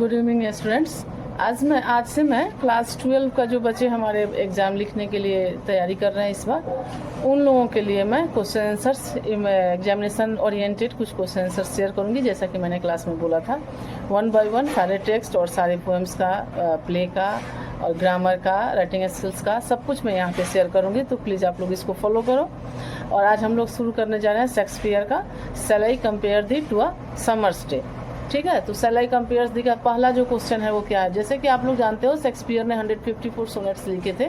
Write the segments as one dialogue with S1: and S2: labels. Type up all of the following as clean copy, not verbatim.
S1: Good evening students. आज से मैं क्लास 12 का जो बच्चे हमारे एग्ज़ाम लिखने के लिए तैयारी कर रहे हैं इस बार, उन लोगों के लिए मैं क्वेश्चन आंसर्स एग्जामिनेशन ओरिएंटेड कुछ क्वेश्चन आंसर्स शेयर करूंगी। जैसा कि मैंने क्लास में बोला था, 1 बाय 1 सारे टेक्स्ट और सारे पोएम्स का, प्ले का और ग्रामर का, राइटिंग स्किल्स का सब कुछ मैं यहाँ पे शेयर करूँगी। तो प्लीज़ आप लोग इसको फॉलो करो। और आज हम लोग शुरू करने जा रहे हैं शेक्सपियर का shall I compare thee to a summer's day. ठीक है, तो शैल आई कंपेयर्स दी का पहला जो क्वेश्चन है वो क्या है। जैसे कि आप लोग जानते हो, शेक्सपियर ने 154 सोनेट्स लिखे थे,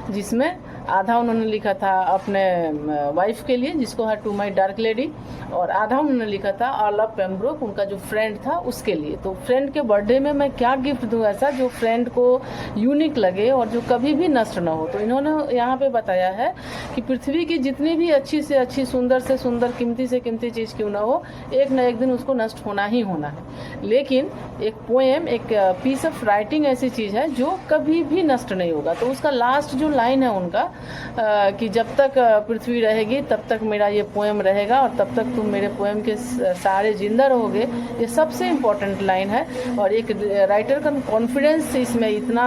S1: जिसमें आधा उन्होंने लिखा था अपने वाइफ के लिए, जिसको है टू माई डार्क लेडी, और आधा उन्होंने लिखा था अर्ल ऑफ पेम्ब्रोक, उनका जो फ्रेंड था उसके लिए। तो फ्रेंड के बर्थडे में मैं क्या गिफ्ट दूँ ऐसा जो फ्रेंड को यूनिक लगे और जो कभी भी नष्ट ना हो। तो इन्होंने यहाँ पे बताया है कि पृथ्वी की जितनी भी अच्छी से अच्छी, सुंदर से सुंदर, कीमती से कीमती चीज़ क्यों ना हो, एक न एक दिन उसको नष्ट होना ही होना है। लेकिन एक पोएम, एक पीस ऑफ राइटिंग ऐसी चीज़ है जो कभी भी नष्ट नहीं होगा। तो उसका लास्ट जो लाइन है उनका, कि जब तक पृथ्वी रहेगी तब तक मेरा ये पोएम रहेगा और तब तक तुम मेरे पोएम के सारे जिंदा रहोगे, ये सबसे इम्पोर्टेंट लाइन है। और एक राइटर का कॉन्फिडेंस इसमें इतना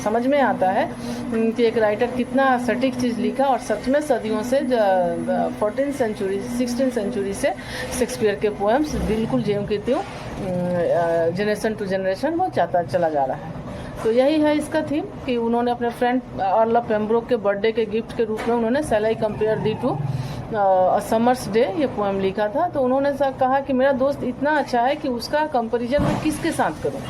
S1: समझ में आता है कि एक राइटर कितना सटीक चीज़ लिखा। और सच में सदियों से 14th सेंचुरी 16th सेंचुरी से शेक्सपियर के पोएम्स बिल्कुल ज्यों की त्यों जनरेशन टू जनरेशन वो चला जा रहा है। तो यही है इसका थीम कि उन्होंने अपने फ्रेंड अर्ल ऑफ पेम्ब्रोक के बर्थडे के गिफ्ट के रूप में उन्होंने shall I compare thee to a summer's day ये पोएम लिखा था। तो उन्होंने कहा कि मेरा दोस्त इतना अच्छा है कि उसका कंपैरिजन मैं किसके साथ करूं।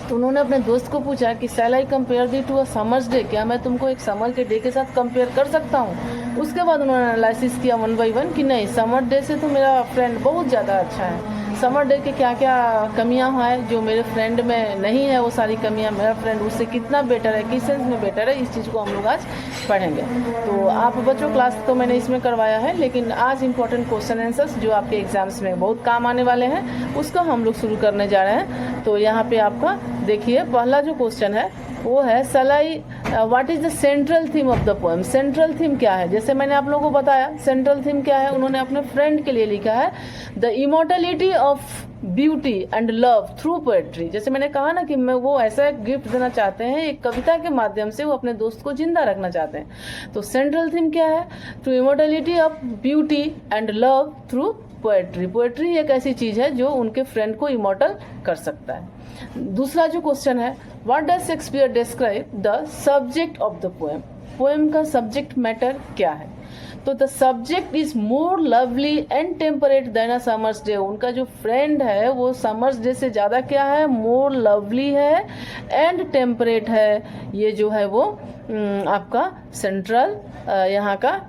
S1: तो उन्होंने अपने दोस्त को पूछा कि shall I compare thee to a summer's day, क्या मैं तुमको एक समर के डे के साथ कंपेयर कर सकता हूँ। उसके बाद उन्होंने एनालिसिस किया 1 बाय 1 कि नहीं, समर डे से तो मेरा फ्रेंड बहुत ज़्यादा अच्छा है। समर डे के क्या क्या कमियां हैं जो मेरे फ्रेंड में नहीं है, वो सारी कमियां मेरा फ्रेंड उससे कितना बेटर है, किस सेंस में बेटर है, इस चीज़ को हम लोग आज पढ़ेंगे। तो आप बच्चों, क्लास तो मैंने इसमें करवाया है, लेकिन आज इंपॉर्टेंट क्वेश्चन आंसर्स जो आपके एग्जाम्स में बहुत काम आने वाले हैं उसको हम लोग शुरू करने जा रहे हैं। तो यहाँ पे आपका देखिए, पहला जो क्वेश्चन है वो है shall I what is the central theme of the poem. Central theme क्या है, जैसे मैंने आप लोगों को बताया सेंट्रल थीम क्या है। उन्होंने अपने फ्रेंड के लिए लिखा है the immortality of beauty and love through poetry. जैसे मैंने कहा ना कि मैं वो ऐसा एक गिफ्ट देना चाहते हैं, एक कविता के माध्यम से वो अपने दोस्त को जिंदा रखना चाहते हैं। तो सेंट्रल थीम क्या है, to immortality of beauty and love through poetry. Poetry एक ऐसी चीज़ है जो उनके फ्रेंड को इमॉर्टल कर सकता है। दूसरा जो क्वेश्चन है, what does Shakespeare describe the subject of the poem. Poem का सब्जेक्ट मैटर क्या है। तो the subject is more lovely and temperate than a summer's day. उनका जो फ्रेंड है वो समर्स डे से ज़्यादा क्या है, मोर लवली है एंड टेम्परेट है। ये जो है वो आपका सेंट्रल यहाँ का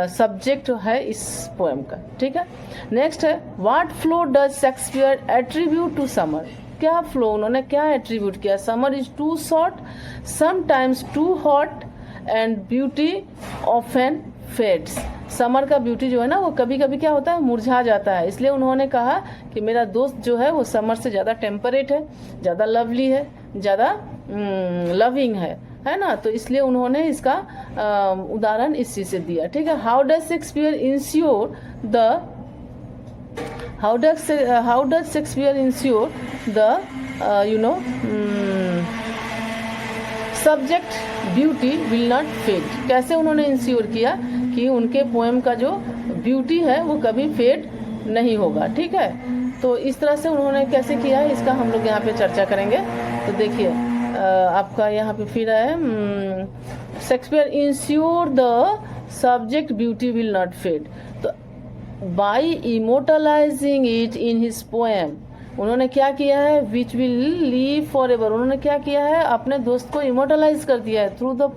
S1: सब्जेक्ट है इस पोएम का। ठीक है, नेक्स्ट है what flaw does Shakespeare attribute to summer. क्या फ्लो उन्होंने क्या एट्रीब्यूट किया। Summer is too short, sometimes too hot and beauty often fades. Summer का ब्यूटी जो है ना वो कभी कभी क्या होता है, मुरझा जाता है। इसलिए उन्होंने कहा कि मेरा दोस्त जो है वो समर से ज़्यादा टेम्परेट है, ज़्यादा लवली है, ज़्यादा लविंग है ना। तो इसलिए उन्होंने इसका उदाहरण इस चीज़ से दिया। ठीक है, how does Shakespeare ensure the how does Shakespeare ensure the subject beauty will not fade। कैसे उन्होंने इंश्योर किया कि उनके पोएम का जो ब्यूटी है वो कभी फेड नहीं होगा। ठीक है, तो इस तरह से उन्होंने कैसे किया है इसका हम लोग यहाँ पे चर्चा करेंगे। तो देखिए आपका यहाँ पे फिर है Shakespeare ensure the subject beauty will not fade. तो by immortalizing it in his poem, उन्होंने क्या किया है, which will leave for ever. उन्होंने क्या किया है, अपने दोस्त को इमोटलाइज कर दिया है through the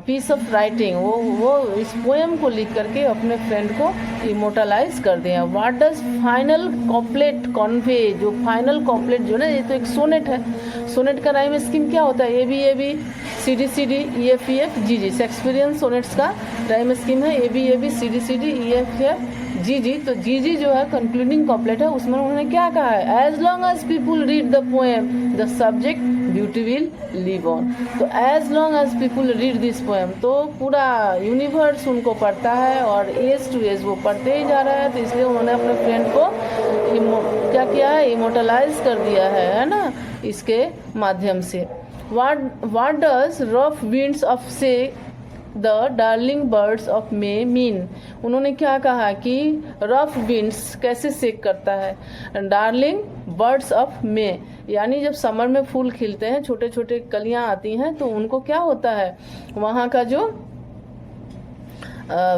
S1: piece of writing. वो इस पोएम को लिख करके अपने फ्रेंड को इमोटलाइज कर दिया। What does final couplet convey. जो फाइनल कॉप्लेट जो ना, ये तो एक सोनेट है। सोनेट का राइम स्कीम क्या होता है, A B C D E F G G. Shakespearean sonnets का राइम स्कीम है A B C D E F G G. तो जी जी जो है कंक्लूडिंग कॉप्लेट है, उसमें उन्होंने क्या कहा है, as long as people read the poem the subject beauty will live on. तो as long as people read this poem, तो पूरा यूनिवर्स उनको पढ़ता है और एज टू एज वो पढ़ते ही जा रहा है। तो इसलिए उन्होंने अपने फ्रेंड को क्या क्या किया है, इमोटलाइज कर दिया है ना, इसके माध्यम से। What does rough winds of say the darling birds of May mean? उन्होंने क्या कहा कि रफ विंड्स कैसे सेक करता है डार्लिंग बर्ड्स ऑफ मे, यानी जब समर में फूल खिलते हैं, छोटे छोटे कलियां आती हैं, तो उनको क्या होता है, वहाँ का जो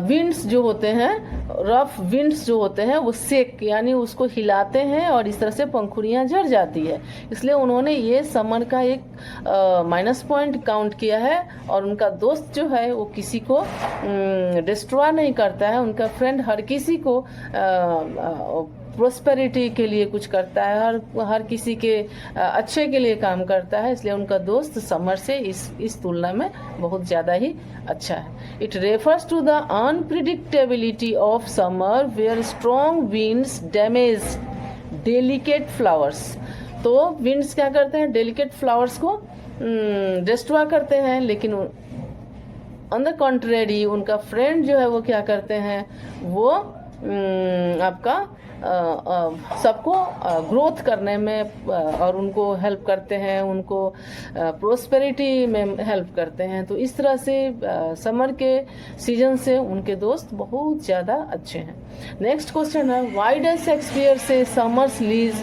S1: विंड्स जो होते हैं, रफ विंड्स जो होते हैं, वो सेक यानी उसको हिलाते हैं और इस तरह से पंखुड़ियाँ झड़ जाती है। इसलिए उन्होंने ये समर का एक माइनस पॉइंट काउंट किया है। और उनका दोस्त जो है वो किसी को डिस्ट्रॉय नहीं करता है, उनका फ्रेंड हर किसी को प्रोस्पेरिटी के लिए कुछ करता है, हर किसी के अच्छे के लिए काम करता है। इसलिए उनका दोस्त समर से इस तुलना में बहुत ज़्यादा ही अच्छा है। It refers to the unpredictability of summer where strong winds damage delicate flowers. तो विंड्स क्या करते हैं, डेलिकेट फ्लावर्स को डिस्ट्रॉय करते हैं, लेकिन ऑन द कॉन्ट्रेरी उनका फ्रेंड जो है वो क्या करते हैं, वो आपका सबको ग्रोथ करने में और उनको हेल्प करते हैं, उनको प्रोस्पेरिटी में हेल्प करते हैं। तो इस तरह से समर के सीजन से उनके दोस्त बहुत ज़्यादा अच्छे हैं। नेक्स्ट क्वेश्चन है, why does Shakespeare say summer's lease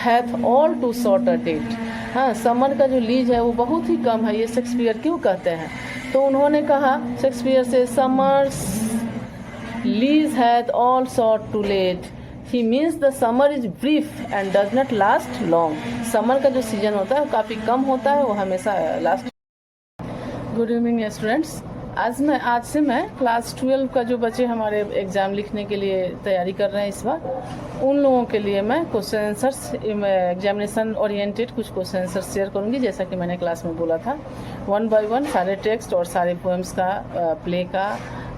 S1: hath all too short a date? हाँ, समर का जो लीज है वो बहुत ही कम है, ये शेक्सपियर क्यों कहते हैं? तो उन्होंने कहा Shakespeare say summer's lease hath all short to late, he means the summer is brief and does not last long. Summer का जो सीजन होता है वो काफ़ी कम होता है, वो हमेशा लास्ट। गुड इवनिंग स्टूडेंट्स, आज से मैं क्लास 12 का जो बच्चे हमारे एग्ज़ाम लिखने के लिए तैयारी कर रहे हैं इस बार, उन लोगों के लिए मैं क्वेश्चन आंसर्स, एग्जामिनेशन ओरिएंटेड कुछ क्वेश्चन आंसर्स शेयर करूंगी। जैसा कि मैंने क्लास में बोला था, 1 बाय 1 सारे टेक्स्ट और सारे पोएम्स का, प्ले का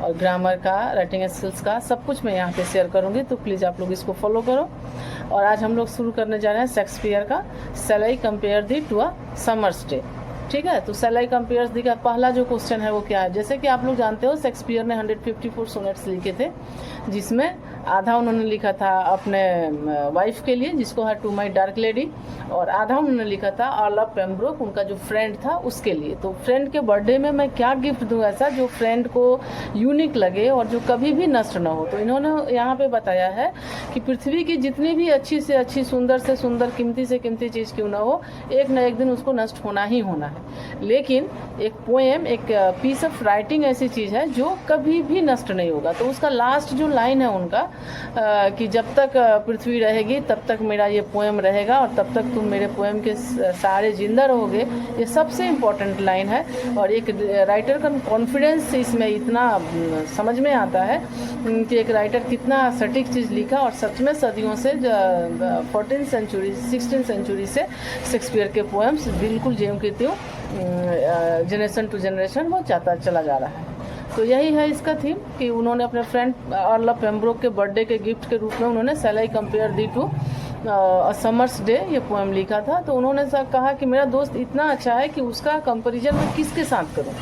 S1: और ग्रामर का, राइटिंग स्किल्स का, सब कुछ मैं यहाँ पे शेयर करूँगी। तो प्लीज़ आप लोग इसको फॉलो करो। और आज हम लोग शुरू करने जा रहे हैं शेक्सपियर का shall I compare thee to a summer's day. ठीक है, तो शैल आई कंपेयर दी का पहला जो क्वेश्चन है वो क्या है, जैसे कि आप लोग जानते हो शेक्सपियर ने 154 सोनेट्स लिखे थे, जिसमें आधा उन्होंने लिखा था अपने वाइफ के लिए, जिसको है टू माई डार्क लेडी, और आधा उन्होंने लिखा था अर्ल ऑफ पेम्ब्रोक, उनका जो फ्रेंड था उसके लिए। तो फ्रेंड के बर्थडे में मैं क्या गिफ्ट दूँ ऐसा जो फ्रेंड को यूनिक लगे और जो कभी भी नष्ट ना हो। तो इन्होंने यहाँ पे बताया है कि पृथ्वी की जितनी भी अच्छी से अच्छी, सुंदर से सुंदर, कीमती से कीमती चीज़ क्यों ना हो, एक न एक दिन उसको नष्ट होना ही होना है। लेकिन एक पोएम, एक पीस ऑफ राइटिंग ऐसी चीज़ है जो कभी भी नष्ट नहीं होगा। तो उसका लास्ट जो लाइन है उनका कि जब तक पृथ्वी रहेगी तब तक मेरा ये पोएम रहेगा और तब तक तुम मेरे पोएम के सारे जिंदा रहोगे, ये सबसे इम्पोर्टेंट लाइन है। और एक राइटर का कॉन्फिडेंस इसमें इतना समझ में आता है कि एक राइटर कितना सटीक चीज़ लिखा, और सच में सदियों से 14th सेंचुरी 16th सेंचुरी से शेक्सपियर के पोएम्स बिल्कुल ज्यों की त्यों जनरेशन टू जनरेशन वो चाहता चला जा रहा है। तो यही है इसका थीम कि उन्होंने अपने फ्रेंड अर्ल ऑफ पेम्ब्रोक के बर्थडे के गिफ्ट के रूप में उन्होंने shall I compare thee to a summer's day ये पोएम लिखा था। तो उन्होंने कहा कि मेरा दोस्त इतना अच्छा है कि उसका कंपैरिजन मैं किसके साथ करूं।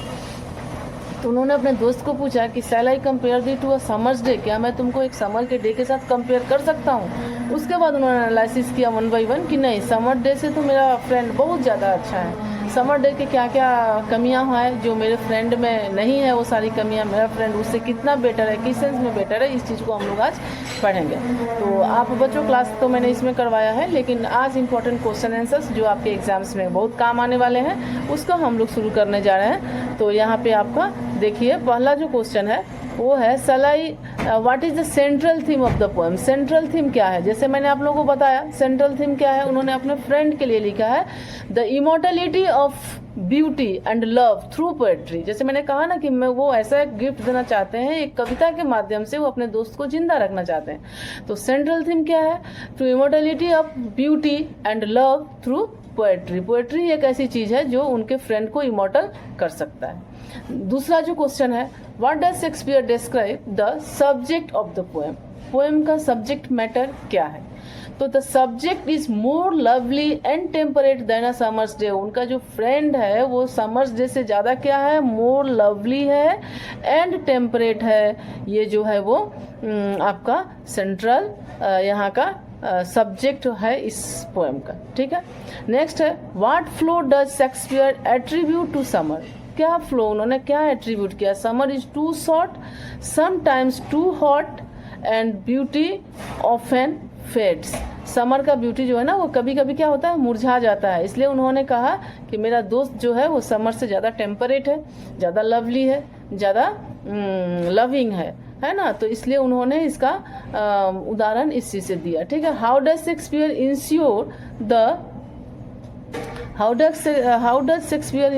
S1: तो उन्होंने अपने दोस्त को पूछा कि shall I compare thee to a summer's day, क्या मैं तुमको एक समर के डे के साथ कंपेयर कर सकता हूँ। उसके बाद उन्होंने एनालिसिस किया 1 by 1 कि नहीं, समर डे से तो मेरा फ्रेंड बहुत ज़्यादा अच्छा है। समर डे के क्या क्या कमियां हैं जो मेरे फ्रेंड में नहीं है, वो सारी कमियां मेरा फ्रेंड उससे कितना बेटर है, किस सेंस में बेटर है, इस चीज़ को हम लोग आज पढ़ेंगे। तो आप बच्चों, क्लास तो मैंने इसमें करवाया है, लेकिन आज इंपॉर्टेंट क्वेश्चन आंसर्स जो आपके एग्जाम्स में बहुत काम आने वाले हैं उसको हम लोग शुरू करने जा रहे हैं। तो यहाँ पे आपका देखिए पहला जो क्वेश्चन है वो है shall I what is the central theme of the poem. Central theme क्या है, जैसे मैंने आप लोगों को बताया सेंट्रल थीम क्या है, उन्होंने अपने फ्रेंड के लिए लिखा है the immortality of beauty and love through poetry. जैसे मैंने कहा ना कि मैं वो ऐसा एक गिफ्ट देना चाहते हैं, एक कविता के माध्यम से वो अपने दोस्त को जिंदा रखना चाहते हैं। तो सेंट्रल थीम क्या है, to immortality of beauty and love through poetry. Poetry एक ऐसी चीज़ है जो उनके फ्रेंड को इमॉर्टल कर सकता है। दूसरा जो क्वेश्चन है, what does Shakespeare describe the subject of the poem. Poem का सब्जेक्ट मैटर क्या है। तो the subject is more lovely and temperate than a summer's day. उनका जो फ्रेंड है वो समर्स डे से ज़्यादा क्या है, मोर लवली है एंड टेम्परेट है। ये जो है वो आपका सेंट्रल यहाँ का सब्जेक्ट है इस पोएम का, ठीक है। नेक्स्ट है what flaw does Shakespeare attribute to summer. क्या फ्लो उन्होंने क्या एट्रीब्यूट किया? Summer is too short, sometimes too hot and beauty often fades. Summer का ब्यूटी जो है ना वो कभी कभी क्या होता है, मुरझा जाता है। इसलिए उन्होंने कहा कि मेरा दोस्त जो है वो समर से ज़्यादा टेम्परेट है, ज़्यादा लवली है, ज़्यादा लविंग है ना। तो इसलिए उन्होंने इसका उदाहरण इस चीज़ से दिया, ठीक है। How does Shakespeare ensure the how does Shakespeare